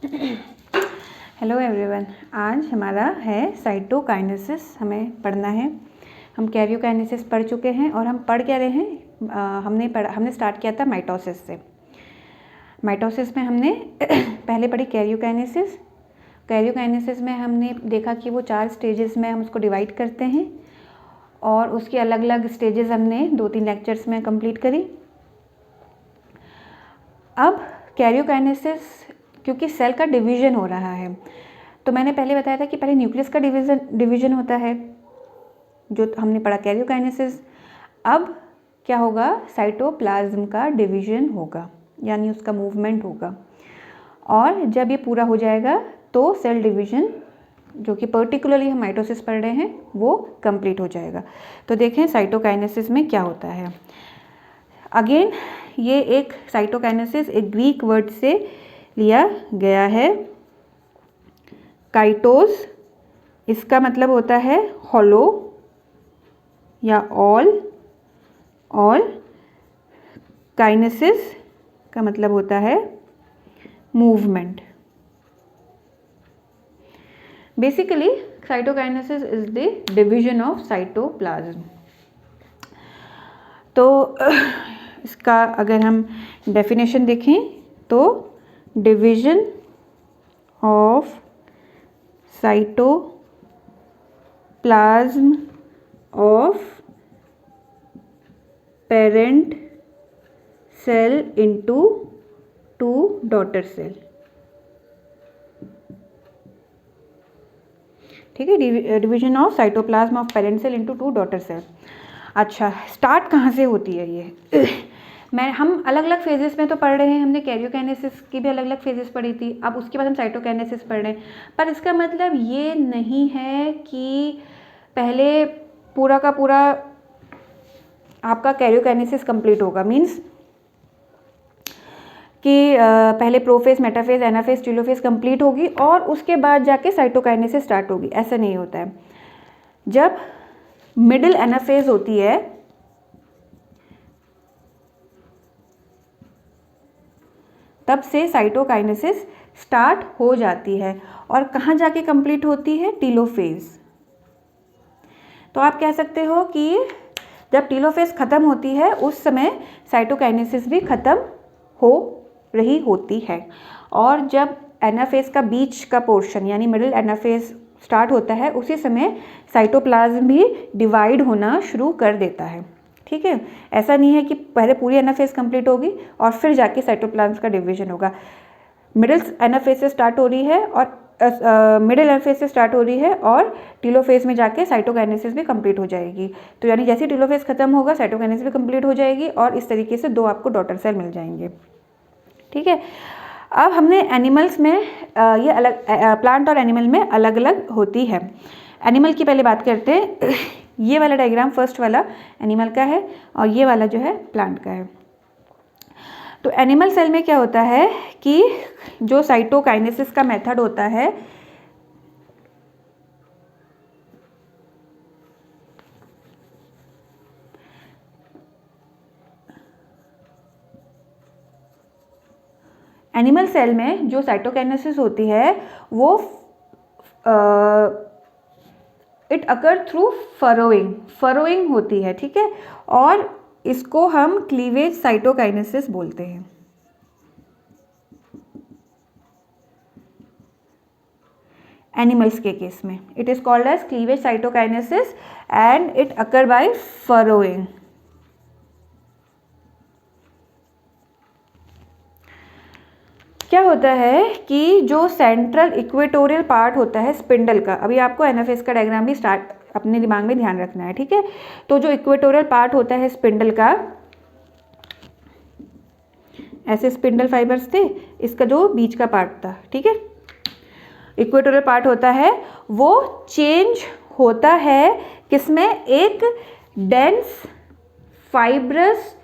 Hello everyone, आज हमारा है साइटोकाइनेसिस हमें पढ़ना है। हम कैरियोकाइनेसिस पढ़ चुके हैं और हम पढ़ क्या रहे हैं, हमने स्टार्ट किया था माइटोसिस से। माइटोसिस में हमने पहले पढ़ी कैरियोकाइनेसिस। कैरियोकाइनेसिस में हमने देखा कि वो 4 स्टेजेस में हम उसको डिवाइड करते हैं और उसकी अलग अलग स्टेजेस हमने 2-3 लेक्चर्स में कंप्लीट करी। अब कैरियोकाइनेसिस क्योंकि सेल का डिवीज़न हो रहा है, तो मैंने पहले बताया था कि पहले न्यूक्लियस का डिवीज़न होता है, जो हमने पढ़ा कैरियोकाइनेसिस। अब क्या होगा, साइटोप्लाज्म का डिवीज़न होगा, यानी उसका मूवमेंट होगा। और जब ये पूरा हो जाएगा तो सेल डिवीज़न, जो कि पर्टिकुलरली हम माइटोसिस पढ़ रहे हैं, वो कंप्लीट हो जाएगा। तो देखें साइटोकाइनेसिस में क्या होता है। अगेन ये एक साइटोकाइनेसिस एक ग्रीक वर्ड से लिया गया है, काइटोस। इसका मतलब होता है हॉलो या ऑल, और काइनेसिस का मतलब होता है movement. Basically cytokinesis is the division of cytoplasm. तो इसका अगर हम डेफिनेशन देखें तो division of cytoplasm of parent cell into 2 daughter cell. ठीक है, division of cytoplasm of parent cell into 2 daughter cell. अच्छा, स्टार्ट कहाँ से होती है ये? हम अलग अलग फेजेस में तो पढ़ रहे हैं, हमने कैरियोकाइनेसिस की भी अलग अलग फेजेस पढ़ी थी, अब उसके बाद हम साइटोकाइनेसिस पढ़ रहे हैं। पर इसका मतलब ये नहीं है कि पहले पूरा का पूरा आपका कैरियोकाइनेसिस कंप्लीट होगा। मीन्स कि पहले prophase, metaphase, anaphase, telophase complete होगी और उसके बाद जाके साइटोकाइनेसिस स्टार्ट होगी, ऐसा नहीं होता है। जब मिडिल एनाफेज होती है तब से साइटोकाइनेसिस स्टार्ट हो जाती है। और कहाँ जाके कंप्लीट होती है? टेलोफेज। तो आप कह सकते हो कि जब टेलोफेज खत्म होती है उस समय साइटोकाइनेसिस भी खत्म हो रही होती है। और जब एनाफेज का बीच का पोर्शन यानी मिडिल एनाफेज स्टार्ट होता है, उसी समय साइटोप्लाज्म भी डिवाइड होना शुरू कर देता है। ठीक है, ऐसा नहीं है कि पहले पूरी एनाफेज कंप्लीट होगी और फिर जाके साइटोप्लाज्म का डिवीजन होगा। मिडिल एनाफेज से स्टार्ट हो रही है और मिडिल एनाफेज से स्टार्ट हो रही है और टेलोफेज में जाके साइटोकाइनेसिस भी कंप्लीट हो जाएगी। तो यानी जैसे टेलोफेज खत्म होगा साइटोकाइनेसिस भी कंप्लीट हो जाएगी और इस तरीके से 2 आपको डॉटर सेल मिल जाएंगे। ठीक है, अब हमने एनिमल्स में ये अलग, प्लांट और एनिमल में अलग अलग होती है। एनिमल की पहले बात करते हैं। ये वाला डायग्राम फर्स्ट वाला एनिमल का है और ये वाला जो है प्लांट का है। तो एनिमल सेल में क्या होता है कि जो साइटोकाइनेसिस का मेथड होता है, एनिमल सेल में जो साइटोकाइनेसिस होती है वो इट अकर थ्रू फरोइंग होती है। ठीक है, और इसको हम क्लीवेज साइटोकाइनेसिस बोलते हैं। एनिमल्स के केस में it is called as cleavage cytokinesis and it occur by furrowing. क्या होता है कि जो सेंट्रल इक्वेटोरियल पार्ट होता है स्पिंडल का, अभी आपको एनाफेज का डायग्राम भी स्टार्ट अपने दिमाग में ध्यान रखना है। ठीक है, तो जो इक्वेटोरियल पार्ट होता है स्पिंडल का, ऐसे स्पिंडल फाइबर्स थे, इसका जो बीच का पार्ट था, ठीक है, इक्वेटोरियल पार्ट होता है, वो चेंज होता है किसमें? एक डेंस फाइब्रस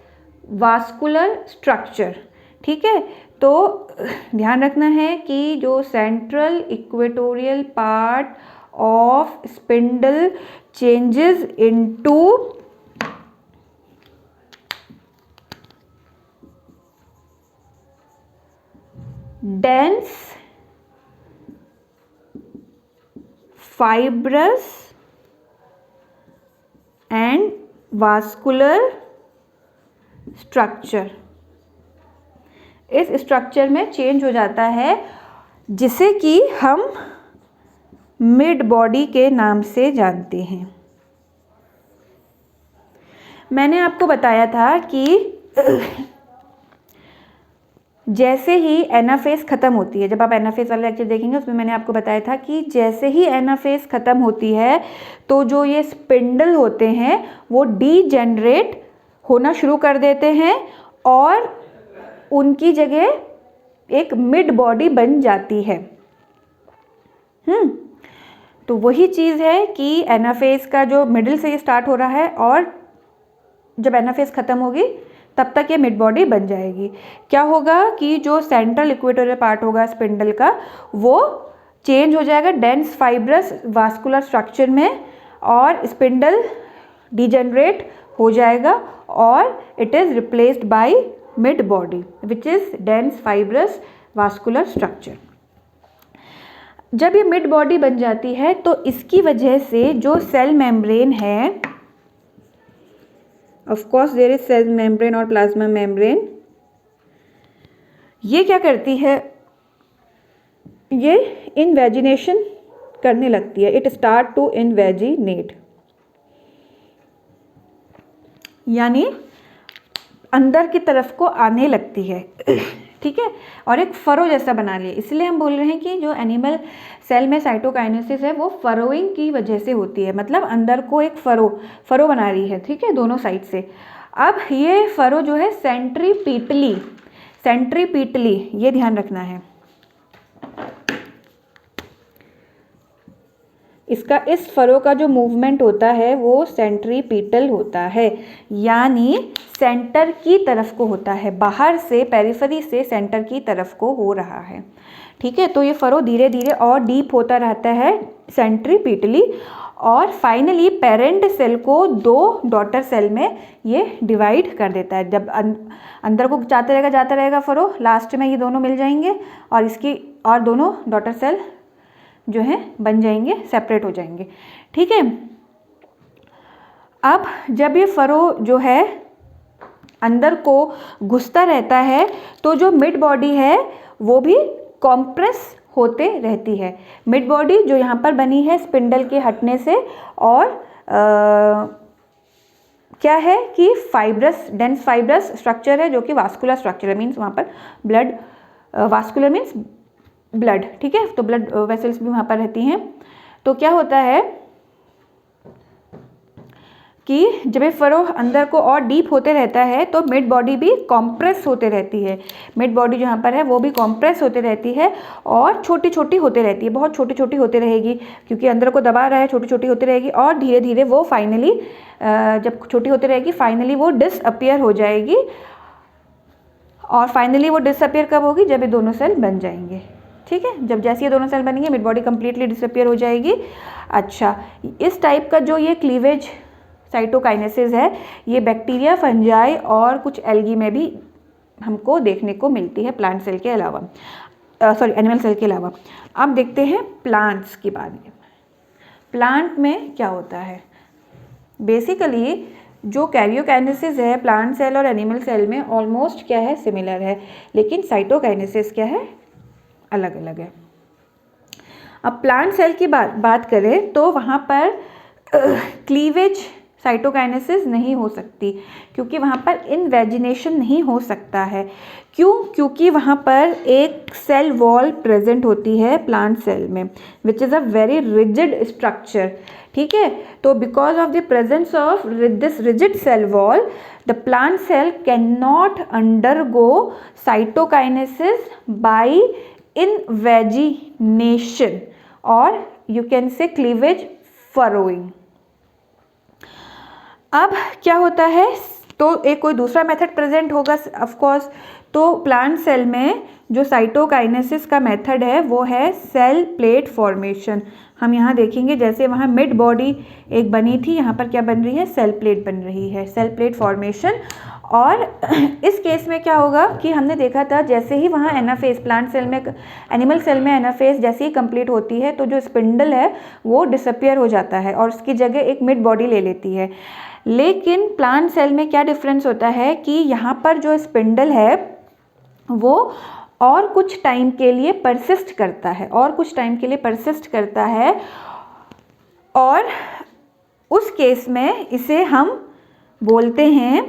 वास्कुलर स्ट्रक्चर। ठीक है, तो ध्यान रखना है कि जो central equatorial part of spindle changes into dense fibrous and vascular structure. इस स्ट्रक्चर में चेंज हो जाता है जिसे कि हम मिड बॉडी के नाम से जानते हैं। मैंने आपको बताया था कि जैसे ही एनाफेज ख़त्म होती है, जब आप एनाफेज वाला लेक्चर देखेंगे उसमें मैंने आपको बताया था कि जैसे ही एनाफेज ख़त्म होती है तो जो ये स्पिंडल होते हैं वो डीजेनरेट होना शुरू कर देते हैं और उनकी जगह एक मिड बॉडी बन जाती है। तो वही चीज़ है कि एनाफेज का जो मिडिल से ये स्टार्ट हो रहा है और जब एनाफेज ख़त्म होगी तब तक ये मिड बॉडी बन जाएगी। क्या होगा कि जो सेंट्रल इक्वेटोरियल पार्ट होगा स्पिंडल का वो चेंज हो जाएगा डेंस फाइब्रस वास्कुलर स्ट्रक्चर में और स्पिंडल डिजेनरेट हो जाएगा और it is replaced by mid body which is dense fibrous vascular structure. जब ये मिड बॉडी बन जाती है तो इसकी वजह से जो सेल मेम्ब्रेन है, of course there is cell membrane और प्लाज्मा मेम्ब्रेन, ये क्या करती है, ये इनवेजिनेशन करने लगती है। इट स्टार्ट टू इनवेजिनेट, यानी अंदर की तरफ को आने लगती है, ठीक है, और एक फरो जैसा बना लिया। इसलिए हम बोल रहे हैं कि जो एनिमल सेल में साइटोकाइनेसिस है वो फरोइंग की वजह से होती है, मतलब अंदर को एक फरो बना रही है, ठीक है, दोनों साइड से। अब ये फरो जो है सेंट्रीपीटली ये ध्यान रखना है, इसका इस फरो का जो मूवमेंट होता है वो सेंट्रीपीटल होता है, यानी सेंटर की तरफ को होता है, बाहर से पेरिफेरी से सेंटर की तरफ को हो रहा है, ठीक है। तो ये फरो धीरे धीरे और डीप होता रहता है सेंट्रीपीटली और फाइनली पेरेंट सेल को दो डॉटर सेल में ये डिवाइड कर देता है। जब अंदर को जाता रहेगा फरो, लास्ट में ये दोनों मिल जाएंगे और इसकी और दोनों डॉटर सेल जो है बन जाएंगे, सेपरेट हो जाएंगे, ठीक है। अब जब ये फरो जो है अंदर को घुसता रहता है तो जो मिड बॉडी है वो भी कॉम्प्रेस होते रहती है। मिड बॉडी जो यहाँ पर बनी है स्पिंडल के हटने से, और क्या है कि डेंस फाइब्रस स्ट्रक्चर है जो कि वास्कुलर स्ट्रक्चर है, मीन्स वहाँ पर ब्लड, वास्कुलर मीन्स ब्लड, ठीक है, तो ब्लड वेसल्स भी वहाँ पर रहती हैं। तो क्या होता है कि जब ये फरो अंदर को और डीप होते रहता है तो मिड बॉडी भी कॉम्प्रेस होते रहती है। मिड बॉडी जहाँ पर है वो भी कॉम्प्रेस होते रहती है और छोटी छोटी होते रहती है, बहुत छोटी छोटी होते रहेगी क्योंकि अंदर को दबा रहा है, छोटी छोटी होती रहेगी और धीरे धीरे वो फाइनली जब छोटी होती रहेगी फाइनली वो डिसअपियर हो जाएगी। और फाइनली वो डिसअपियर कब होगी, जब ये दोनों सेल बन जाएंगे, ठीक है। जब जैसे ये दोनों सेल बनेंगे मिड बॉडी कंप्लीटली डिसअपियर हो जाएगी। अच्छा, इस टाइप का जो ये क्लीवेज साइटोकाइनेसिस है ये बैक्टीरिया, फंजाई और कुछ एल्गी में भी हमको देखने को मिलती है, प्लांट सेल के अलावा, एनिमल सेल के अलावा। अब देखते हैं प्लांट्स के बारे में। प्लांट में क्या होता है, बेसिकली जो कैरियोकाइनेसिस है प्लांट सेल और एनिमल सेल में ऑलमोस्ट क्या है, सिमिलर है, लेकिन साइटोकाइनेसिस क्या है, अलग अलग है। अब प्लांट सेल की बात करें तो वहाँ पर क्लीवेज साइटोकाइनेसिस नहीं हो सकती क्योंकि वहाँ पर इनवेजिनेशन नहीं हो सकता है। क्यों? क्योंकि वहाँ पर एक सेल वॉल प्रेजेंट होती है प्लांट सेल में which is a very rigid structure, ठीक है। तो because of the presence of this rigid cell wall the plant cell can not undergo cytokinesis by invagination और you can say cleavage furrowing. अब क्या होता है, तो एक कोई दूसरा मेथड प्रेजेंट होगा ऑफ कोर्स। तो प्लांट सेल में जो साइटोकाइनेसिस का मेथड है वो है सेल प्लेट फॉर्मेशन। हम यहाँ देखेंगे जैसे वहाँ मिड बॉडी एक बनी थी, यहाँ पर क्या बन रही है, सेल प्लेट बन रही है, सेल प्लेट फॉर्मेशन। और इस केस में क्या होगा कि हमने देखा था जैसे ही वहाँ एनाफेज प्लांट सेल में, एनिमल सेल में एनाफेज जैसे ही कंप्लीट होती है तो जो स्पिंडल है वो डिसअपियर हो जाता है और उसकी जगह एक मिड बॉडी ले लेती है। लेकिन प्लांट सेल में क्या डिफरेंस होता है कि यहाँ पर जो स्पिंडल है वो और कुछ टाइम के लिए परसिस्ट करता है, और कुछ टाइम के लिए परसिस्ट करता है, और उस केस में इसे हम बोलते हैं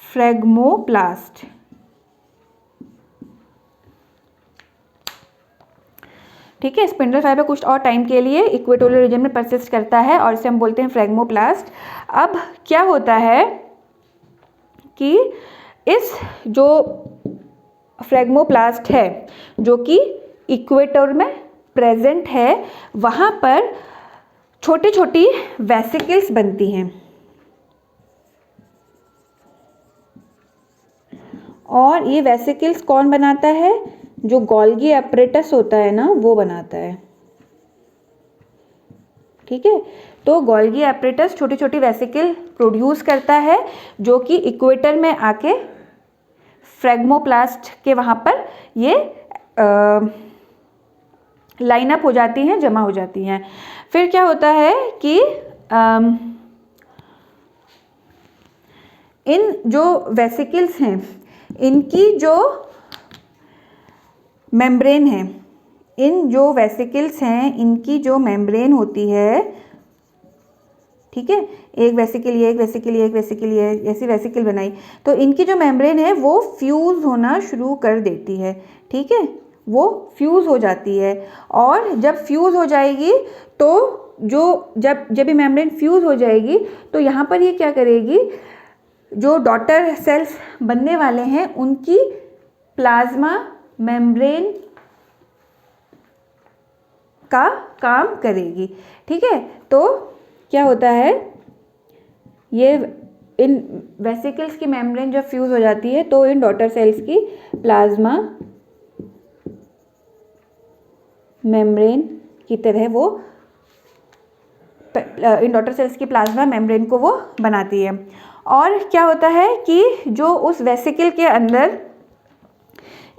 फ्रेगमोप्लास्ट। ठीक है, स्पिंडल फाइबर कुछ और टाइम के लिए इक्वेटोरियल रीजन में परसिस्ट करता है और इसे हम बोलते हैं फ्रेगमोप्लास्ट। अब क्या होता है कि इस जो फ्रेगमोप्लास्ट है जो कि इक्वेटर में प्रेजेंट है, वहाँ पर छोटी छोटी वेसिकल्स बनती हैं और ये वेसिकल्स कौन बनाता है? जो गोल्गी एपरेटस होता है ना, वो बनाता है। ठीक है, तो गोल्गी एपरेटस छोटी छोटी वेसिकल प्रोड्यूस करता है जो कि इक्वेटर में आके फ्रेगमोप्लास्ट के वहाँ पर ये लाइन अप हो जाती हैं, जमा हो जाती हैं। फिर क्या होता है कि इन जो वेसिकल्स हैं इनकी जो मेम्ब्रेन है, इन जो वेसिकल्स हैं इनकी जो मेम्ब्रेन होती है, ठीक है, एक वेसिकल ये, एक वेसिकल ये, एक वेसिकल ये, ऐसी वेसिकल बनाई, तो इनकी जो मेम्ब्रेन है वो फ्यूज़ होना शुरू कर देती है। ठीक है, वो फ्यूज़ हो जाती है और जब फ्यूज़ हो जाएगी तो जब ये मेम्ब्रेन फ्यूज़ हो जाएगी तो यहाँ पर ये क्या करेगी, जो डॉटर सेल्स बनने वाले हैं उनकी प्लाज्मा मेम्ब्रेन का काम करेगी। ठीक है, तो क्या होता है, ये इन वेसिकल्स की मेम्ब्रेन जब फ्यूज़ हो जाती है तो इन डॉटर सेल्स की प्लाज्मा मेम्ब्रेन की तरह वो इन डॉटर सेल्स की प्लाज्मा मेम्ब्रेन को वो बनाती है। और क्या होता है कि जो उस वेसिकल के अंदर,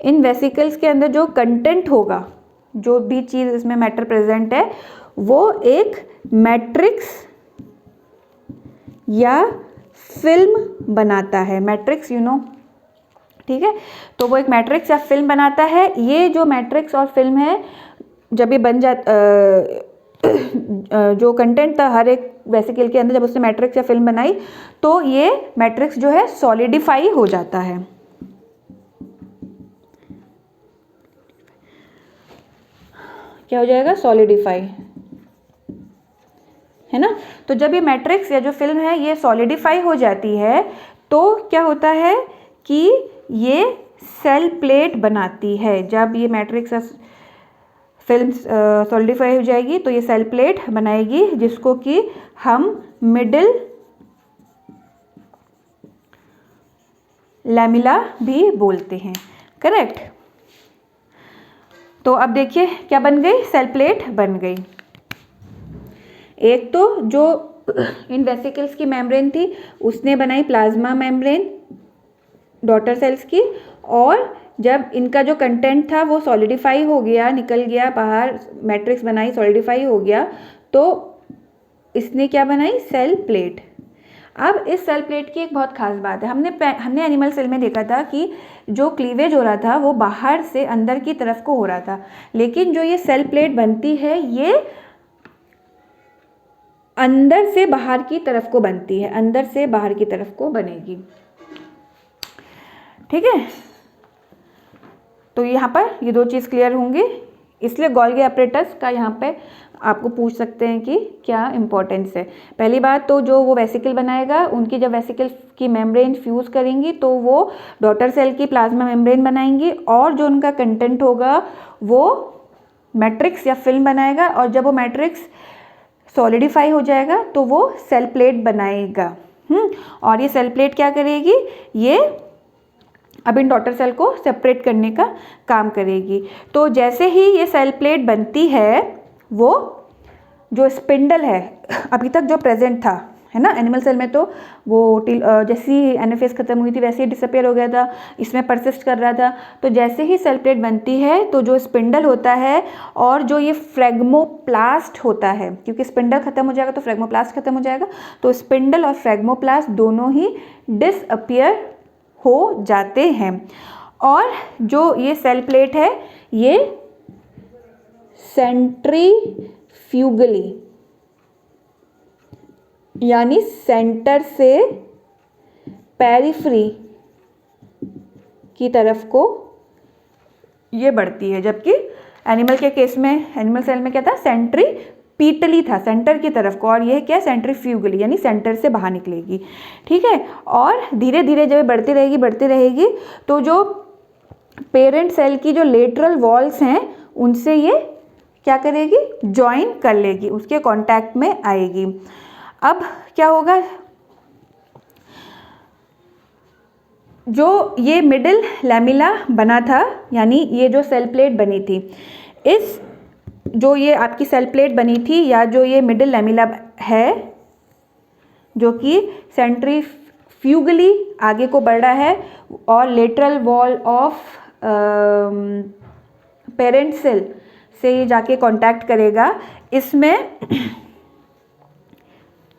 इन वेसिकल्स के अंदर जो कंटेंट होगा, जो भी चीज़ इसमें मैटर प्रेजेंट है, वो एक मैट्रिक्स या फिल्म बनाता है। मैट्रिक्स यू नो, ठीक है, तो वो एक मैट्रिक्स या फिल्म बनाता है। ये जो मैट्रिक्स और फिल्म है, जब ये बन जो कंटेंट था हर एक वेसिकल के अंदर, जब उसने मैट्रिक्स या फिल्म बनाई तो ये मैट्रिक्स जो है सॉलिडिफाई हो जाता है। क्या हो जाएगा? सॉलिडिफाई, है ना। तो जब ये मैट्रिक्स या जो फिल्म है ये सॉलिडिफाई हो जाती है तो क्या होता है कि ये सेल प्लेट बनाती है। जब ये मैट्रिक्स या फिल्म सॉलिडिफाई हो जाएगी तो ये सेल प्लेट बनाएगी, जिसको कि हम मिडिल लैमिला भी बोलते हैं। करेक्ट। तो अब देखिए क्या बन गई, सेल प्लेट बन गई। एक तो जो इन वेसिकल्स की मेम्ब्रेन थी उसने बनाई प्लाज्मा मेम्ब्रेन डॉटर सेल्स की, और जब इनका जो कंटेंट था वो सॉलिडिफाई हो गया, निकल गया बाहर, मैट्रिक्स बनाई, सॉलिडिफाई हो गया, तो इसने क्या बनाई, सेल प्लेट। अब इस सेल प्लेट की एक बहुत खास बात है, हमने एनिमल सेल में देखा था कि जो क्लीवेज हो रहा था वो बाहर से अंदर की तरफ को हो रहा था, लेकिन जो ये सेल प्लेट बनती है ये अंदर से बाहर की तरफ को बनती है, अंदर से बाहर की तरफ को बनेगी। ठीक है, तो यहाँ पर ये दो चीज़ क्लियर होंगी, इसलिए गोल्गी एपरेटस का यहाँ पे आपको पूछ सकते हैं कि क्या इम्पोर्टेंस है। पहली बात तो जो वो वेसिकल बनाएगा, उनकी जब वेसिकल की मेम्ब्रेन फ्यूज़ करेंगी तो वो डॉटर सेल की प्लाज्मा मेम्ब्रेन बनाएंगी, और जो उनका कंटेंट होगा वो मैट्रिक्स या फिल्म बनाएगा, और जब वो मैट्रिक्स सॉलिडिफाई हो जाएगा तो वो सेल प्लेट बनाएगा। और ये सेल प्लेट क्या करेगी, ये अब इन डॉटर सेल को सेपरेट करने का काम करेगी। तो जैसे ही ये सेल प्लेट बनती है वो जो स्पिंडल है अभी तक जो प्रेजेंट था, है ना, एनिमल सेल में तो वो जैसी एनाफेज खत्म हुई थी वैसे ही डिसअपियर हो गया था, इसमें परसिस्ट कर रहा था। तो जैसे ही सेल प्लेट बनती है तो जो स्पिंडल होता है और जो ये फ्रेगमोप्लास्ट होता है, क्योंकि स्पिंडल खत्म हो जाएगा तो फ्रेगमोप्लास्ट खत्म हो जाएगा, तो स्पिंडल और फ्रेगमोप्लास्ट दोनों ही डिसअपियर हो जाते हैं। और जो ये सेल प्लेट है ये सेंट्रीफ्यूगली यानी सेंटर से पेरिफेरी की तरफ को ये बढ़ती है, जबकि एनिमल के केस में, एनिमल सेल में क्या था, सेंट्रीपीटली था, सेंटर की तरफ को, और यह क्या है, सेंट्रीफ्यूगली यानी सेंटर से बाहर निकलेगी। ठीक है, और धीरे धीरे जब बढ़ती रहेगी तो जो पेरेंट सेल की जो लेटरल वॉल्स हैं उनसे ये क्या करेगी, ज्वाइन कर लेगी, उसके कांटेक्ट में आएगी। अब क्या होगा, जो ये मिडिल लैमिला बना था, यानी ये जो सेल प्लेट बनी थी, इस जो ये आपकी सेल प्लेट बनी थी या जो ये मिडिल लैमिला है जो कि सेंट्रीफ्यूगली आगे को बढ़ रहा है और lateral wall of parent cell से ये जाके कांटेक्ट करेगा,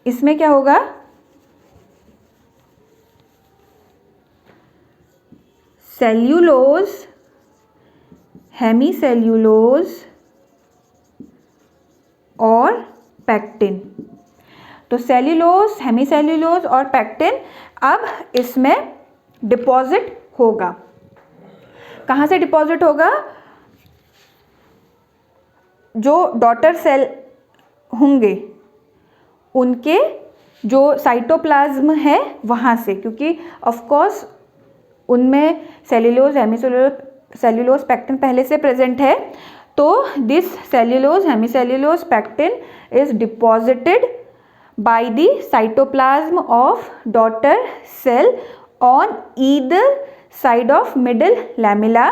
इसमें क्या होगा, सेल्यूलोज, हेमीसेल्यूलोज और पैक्टिन। तो सेल्यूलोज, हेमीसेल्यूलोज और पैक्टिन अब इसमें डिपॉजिट होगा। कहाँ से डिपॉजिट होगा, जो डॉटर सेल होंगे उनके जो साइटोप्लाज्म है वहाँ से, क्योंकि ऑफ कोर्स उनमें सेल्यूलोज, हेमीसेल्यूलोज, सेल्यूलोज, पैक्टिन पहले से प्रेजेंट है। तो this cellulose, hemicellulose, pectin is deposited by the cytoplasm of daughter cell on either side of middle lamella.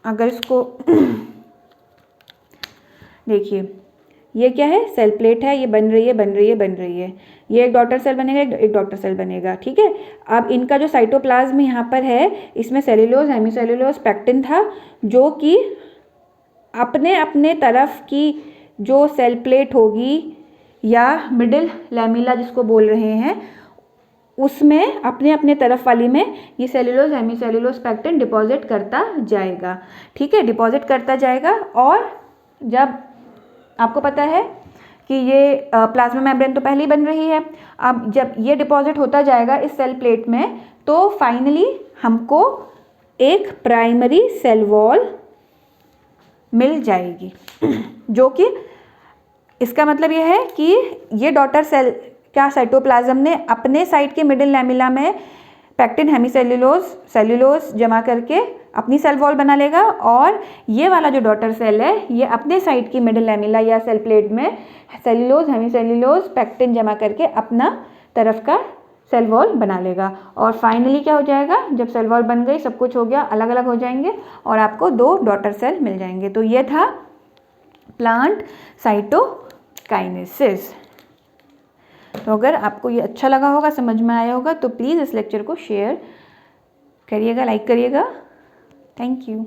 अगर इसको देखिए, ये क्या है, सेल प्लेट है, ये बन रही है, ये एक डॉटर सेल बनेगा, एक डॉटर सेल बनेगा। ठीक है, अब इनका जो साइटोप्लाज्म यहाँ पर है, इसमें सेल्यूलोज, हेमीसेल्यूलोज, पैक्टिन था, जो कि अपने अपने तरफ की जो सेल प्लेट होगी या मिडिल लैमिला जिसको बोल रहे हैं, उसमें अपने अपने तरफ वाली में ये सेल्यूलोज, हेमीसेल्यूलोज, पैक्टिन डिपॉजिट करता जाएगा। ठीक है, डिपॉजिट करता जाएगा, और जब आपको पता है कि ये प्लाज्मा मेम्ब्रेन तो पहले ही बन रही है, अब जब ये डिपॉजिट होता जाएगा इस सेल प्लेट में, तो फाइनली हमको एक प्राइमरी सेल वॉल मिल जाएगी, जो कि इसका मतलब यह है कि ये डॉटर सेल क्या साइटोप्लाज्म ने अपने साइड के मिडिल लैमिला में पैक्टिन, हेमीसेल्यूलोज, सेल्यूलोज जमा करके अपनी सेल वॉल बना लेगा, और ये वाला जो डॉटर सेल है ये अपने साइड की मिडिल लैमिला या सेल प्लेट में सेल्यूलोज, हेमीसेल्यूलोज, पैक्टिन जमा करके अपना तरफ का सेल वॉल बना लेगा। और फाइनली क्या हो जाएगा, जब सेल वॉल बन गई, सब कुछ हो गया, अलग अलग हो जाएंगे और आपको 2 डॉटर सेल मिल जाएंगे। तो ये था प्लांट साइटोकाइनेसिस। तो अगर आपको ये अच्छा लगा होगा, समझ में आया होगा, तो प्लीज़ इस लेक्चर को शेयर करिएगा, लाइक करिएगा। Thank you.